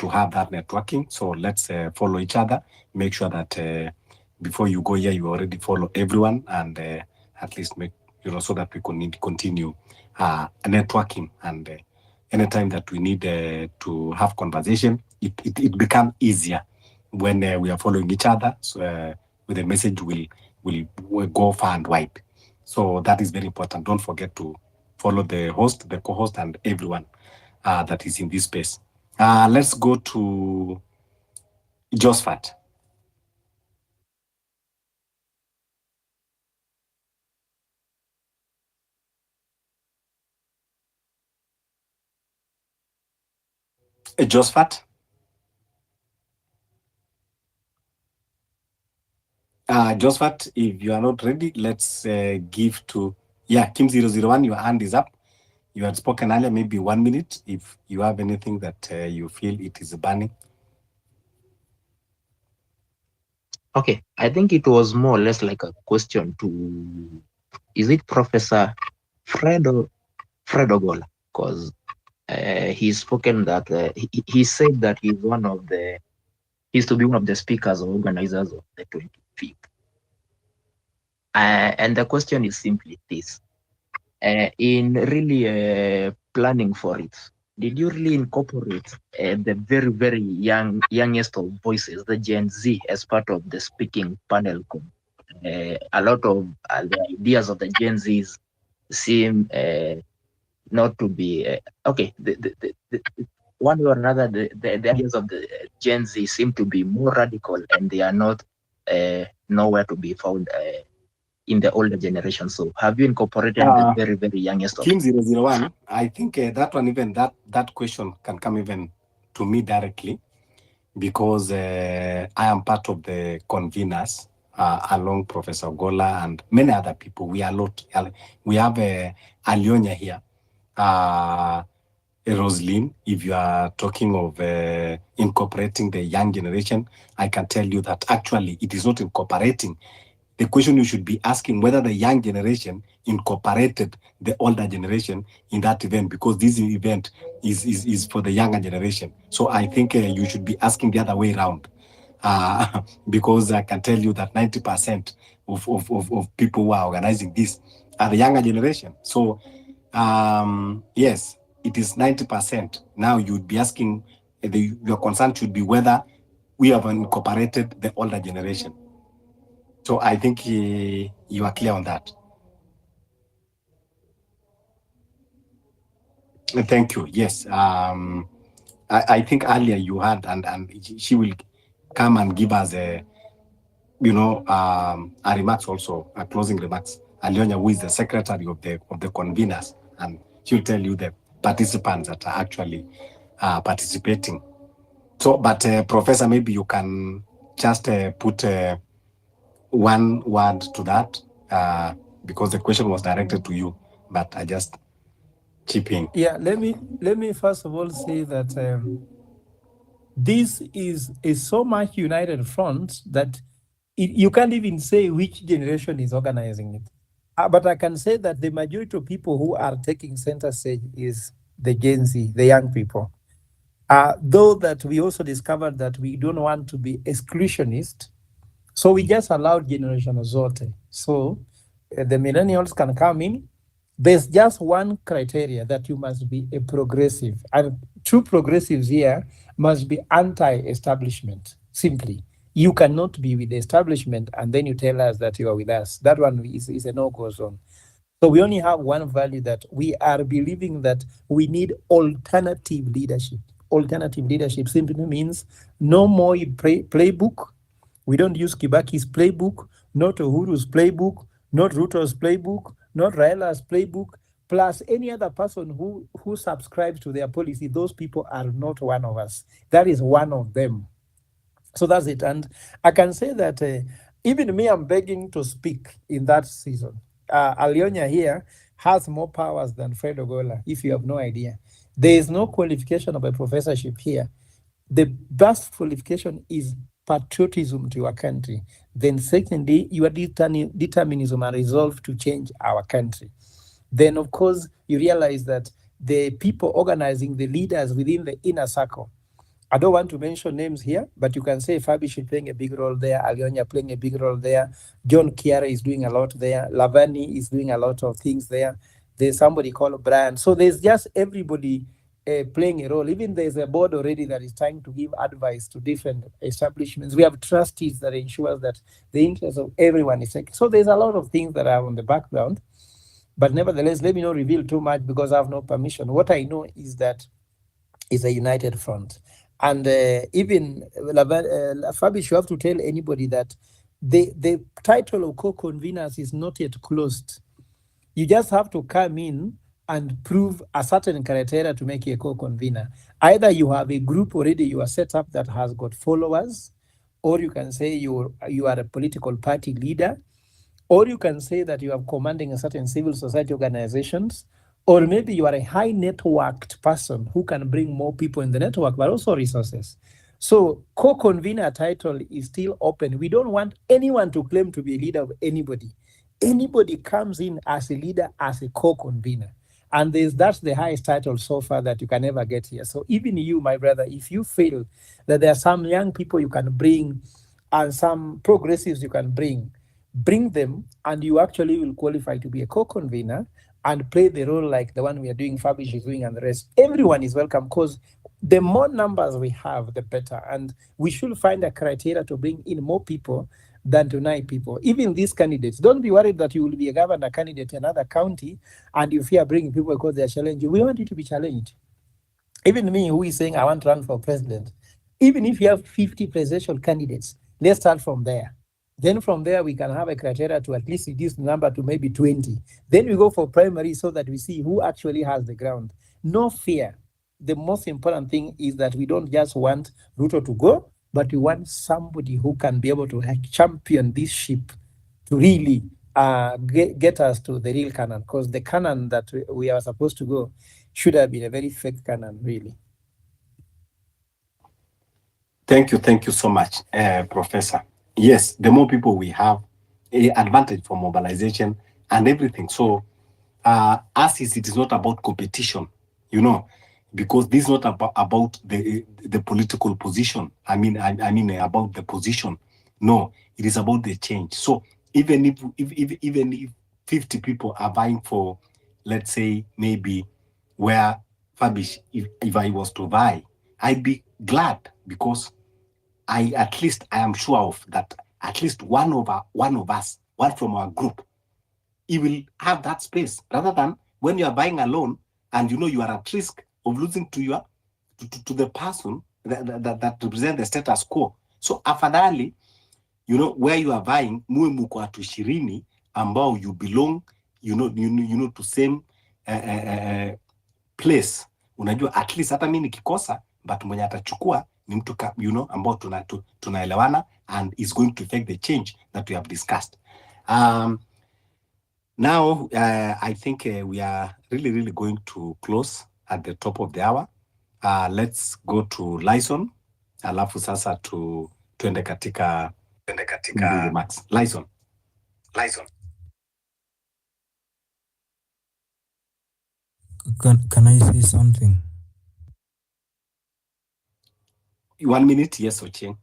have that networking. So let's follow each other. Make sure that before you go here, you already follow everyone, and at least make so that we can continue networking. And anytime that we need to have conversation, it becomes easier when we are following each other. So with the message will go far and wide. So that is very important. Don't forget to follow the host, the co-host, and everyone that is in this space. Let's go to Josephat. Josephat. Josephat, if you are not ready, let's give to Kim 001. Your hand is up. You had spoken earlier, maybe 1 minute. If you have anything that you feel it is burning. Okay, I think it was more or less like a question to, is it Professor Fred Ogola? Because he's spoken that he said that he's to be one of the speakers or organizers of the 25th. And the question is simply this: in really planning for it, did you really incorporate the very, very youngest of voices, the Gen Z, as part of the speaking panel? A lot of the ideas of the Gen Zs seem not to be okay. The one way or another, the ideas of the Gen Z seem to be more radical, and they are not nowhere to be found in the older generation. So have you incorporated the very, very youngest of Team 001, I think that one, even that question can come even to me directly, because I am part of the conveners along Professor Gola and many other people. We are a lot. We have Alionia here, Roslyn. If you are talking of incorporating the young generation, I can tell you that actually it is not incorporating. The question you should be asking whether the young generation incorporated the older generation in that event, because this event is for the younger generation. So I think you should be asking the other way around, because I can tell you that 90% of people who are organizing this are the younger generation. So yes, it is 90%. Now you'd be asking, your concern should be whether we have incorporated the older generation. So I think you are clear on that. Thank you. Yes. I think earlier you had, and she will come and give us a remarks also, a closing remarks. Alionya, who is the secretary of the conveners, and she'll tell you the participants that are actually participating. So, but Professor, maybe you can just put one word to that, because the question was directed to you, but I just chip in. Yeah, let me first of all say that this is so much united front that you can't even say which generation is organizing it. But I can say that the majority of people who are taking center stage is the Gen Z, the young people. Though that we also discovered that we don't want to be exclusionist, so we just allowed generation zote. So the millennials can come in. There's just one criteria, that you must be a progressive. And true progressives here must be anti-establishment, simply. You cannot be with the establishment and then you tell us that you are with us. That one is a no-go zone. So we only have one value, that we are believing that we need alternative leadership. Alternative leadership simply means no more playbook. We don't use Kibaki's playbook, not Uhuru's playbook, not Ruto's playbook, not Raila's playbook, plus any other person who subscribes to their policy. Those people are not one of us. That is one of them. So that's it. And I can say that even me, I'm begging to speak in that season. Alionia here has more powers than Fred Ogola, if you have no idea. There is no qualification of a professorship here. The best qualification is patriotism to your country. Then secondly, your determinism and resolve to change our country. Then, of course, you realize that the people organizing, the leaders within the inner circle, I don't want to mention names here, but you can say Fabish is playing a big role there, Alionia playing a big role there, John Kiara is doing a lot there, Lavani is doing a lot of things there. There's somebody called Brian. So there's just everybody playing a role. Even there's a board already that is trying to give advice to different establishments. We have trustees that ensures that the interest of everyone is taken. So there's a lot of things that are on the background. But nevertheless, let me not reveal too much because I have no permission. What I know is that it's a united front. And even Fabish, you have to tell anybody that the title of co-conveners is not yet closed. You just have to come in and prove a certain criteria to make you a co-convener. Either you have a group already you are set up that has got followers, or you can say you are a political party leader, or you can say that you are commanding a certain civil society organizations, or maybe you are a high networked person who can bring more people in the network, but also resources. So co-convener title is still open. We don't want anyone to claim to be a leader of anybody. Anybody comes in as a leader, as a co-convener. And that's the highest title so far that you can ever get here. So even you, my brother, if you feel that there are some young people you can bring and some progressives you can bring them, and you actually will qualify to be a co-convener and play the role like the one we are doing, Fabish is doing, and the rest. Everyone is welcome, because the more numbers we have, the better. And we should find a criteria to bring in more people than to 9 people. Even these candidates, don't be worried that you will be a governor candidate in another county and you fear bringing people because they are challenging. We want you to be challenged. Even me, who is saying I want to run for president, even if you have 50 presidential candidates, let's start from there. Then from there, we can have a criteria to at least reduce the number to maybe 20. Then we go for primary so that we see who actually has the ground. No fear. The most important thing is that we don't just want Ruto to go, but we want somebody who can be able to champion this ship to really get us to the real Canaan, because the Canaan that we are supposed to go should have been a very fake Canaan, really. Thank you so much, Professor. Yes, the more people we have, advantage for mobilization and everything. So, as is, it is not about competition, because this is not about the political position. I mean, about the position. No, it is about the change. So, even if 50 people are vying for, let's say, maybe where Fabish, if I was to vie, I'd be glad, because I am sure of that at least one of us, one from our group, he will have that space, rather than when you are buying alone and you are at risk of losing to the person that represents the status quo. So afadhali, where you are buying, muwe muko watu 20 ambao you belong, to same place. Unajua, at least hata mimi nikikosa, but mwenye atachukua ni mtu ambao tunaelewana and is going to affect the change that we have discussed. Now, I think we are really going to close at the top of the hour. Let's go to Lyson, alafu sasa tuende katika remarks. Lyson. Can I say something? 1 minute, yes, Ochieng.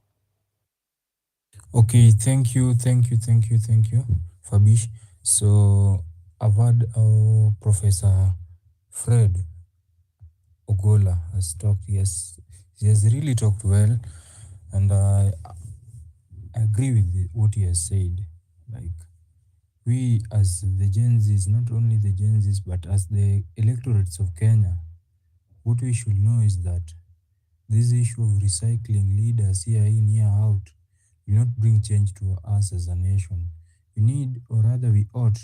Okay, thank you, Fabish. So I've had Professor Fred Ogola has talked. Yes, he has really talked well, and I agree with what he has said. Like, we as the Gen Zs, not only the Gen Zs, but as the electorates of Kenya, what we should know is that this issue of recycling leaders year in, year out will not bring change to us as a nation. We need, or rather we ought,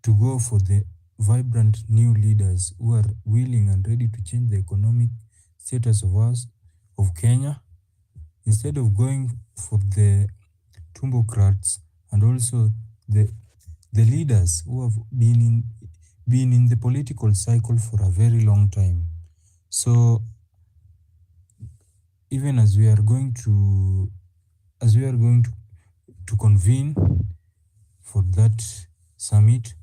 to go for the vibrant new leaders who are willing and ready to change the economic status of Kenya, instead of going for the tumbocrats and also the leaders who have been in the political cycle for a very long time. So even as we are going to convene for that summit,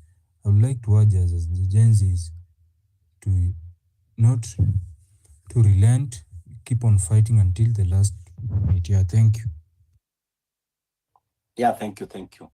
I would like to urge us as the Gen Zs to not to relent, keep on fighting until the last minute. Yeah, thank you. Yeah, thank you.